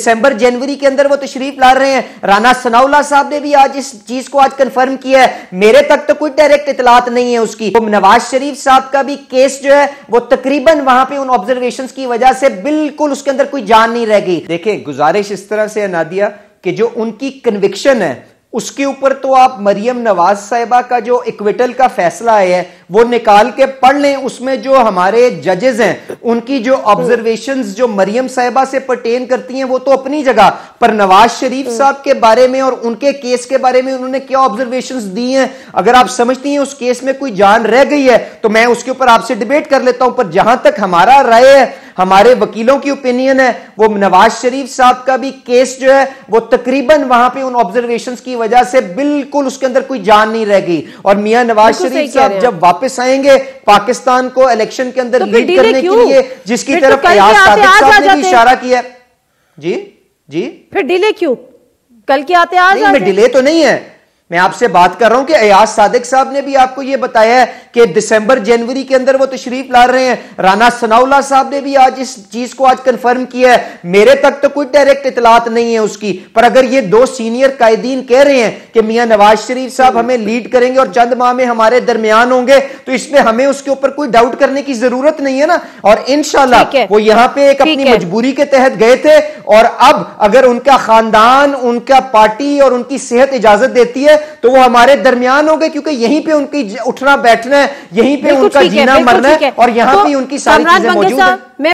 दिसंबर जनवरी के अंदर वो तशरीफ ला रहे हैं। राना सनाउल्लाह साहब ने भी आज इस चीज को आज कंफर्म किया है। मेरे तक तो कोई डायरेक्ट इतलात नहीं है उसकी। तो नवाज शरीफ साहब का भी केस जो है वो तकरीबन वहां पे उन ऑब्जर्वेशंस की वजह से बिल्कुल उसके अंदर कोई जान नहीं रह गई। देखिए, गुजारिश इस तरह से है नादिया कि जो उनकी कन्विक्शन है उसके ऊपर तो आप मरियम नवाज साहिबा का जो इक्विटल का फैसला है वो निकाल के पढ़ लें। उसमें जो हमारे जजेस हैं उनकी जो ऑब्जर्वेशंस जो मरियम साहिबा से पर्टेन करती हैं वो तो अपनी जगह, पर नवाज शरीफ साहब के बारे में और उनके केस के बारे में उन्होंने क्या ऑब्जर्वेशंस दी हैं, अगर आप समझती हैं उस केस में कोई जान रह गई है तो मैं उसके ऊपर आपसे डिबेट कर लेता हूं। पर जहां तक हमारा राय है, हमारे वकीलों की ओपिनियन है, वो नवाज शरीफ साहब का भी केस जो है वो तकरीबन वहां पे उन ऑब्जर्वेशंस की वजह से बिल्कुल उसके अंदर कोई जान नहीं रह गई। और मियां नवाज शरीफ साहब जब वापस आएंगे पाकिस्तान को इलेक्शन के अंदर लीड करने के लिए, जिसकी तरफ अयाज सादिक साहब ने भी इशारा किया। जी जी, फिर डिले क्यों? कल के आते आज नहीं, मैं डिले तो नहीं है, मैं आपसे बात कर रहा हूं कि अयाज सादिक साहब ने भी आपको यह बताया है कि दिसंबर जनवरी के अंदर वो तशरीफ ला रहे हैं। राना सनाउल्लाह साहब ने भी आज इस चीज को आज कंफर्म किया है। मेरे तक तो कोई डायरेक्ट इतलात नहीं है उसकी, पर अगर ये दो सीनियर कायदीन कह रहे हैं कि मियां नवाज शरीफ साहब हमें लीड करेंगे और चंद माह में हमारे दरमियान होंगे, तो इसमें हमें उसके ऊपर कोई डाउट करने की जरूरत नहीं है ना। और इंशाल्लाह वो यहां पे एक अपनी मजबूरी के तहत गए थे, और अब अगर उनका खानदान, उनका पार्टी और उनकी सेहत इजाजत देती है तो वो हमारे दरमियान होंगे, क्योंकि यहीं पे उनकी उठना बैठना है, यहीं पे उनका जीना मरना है, और यहां पे उनकी सारी चीजें मौजूद है।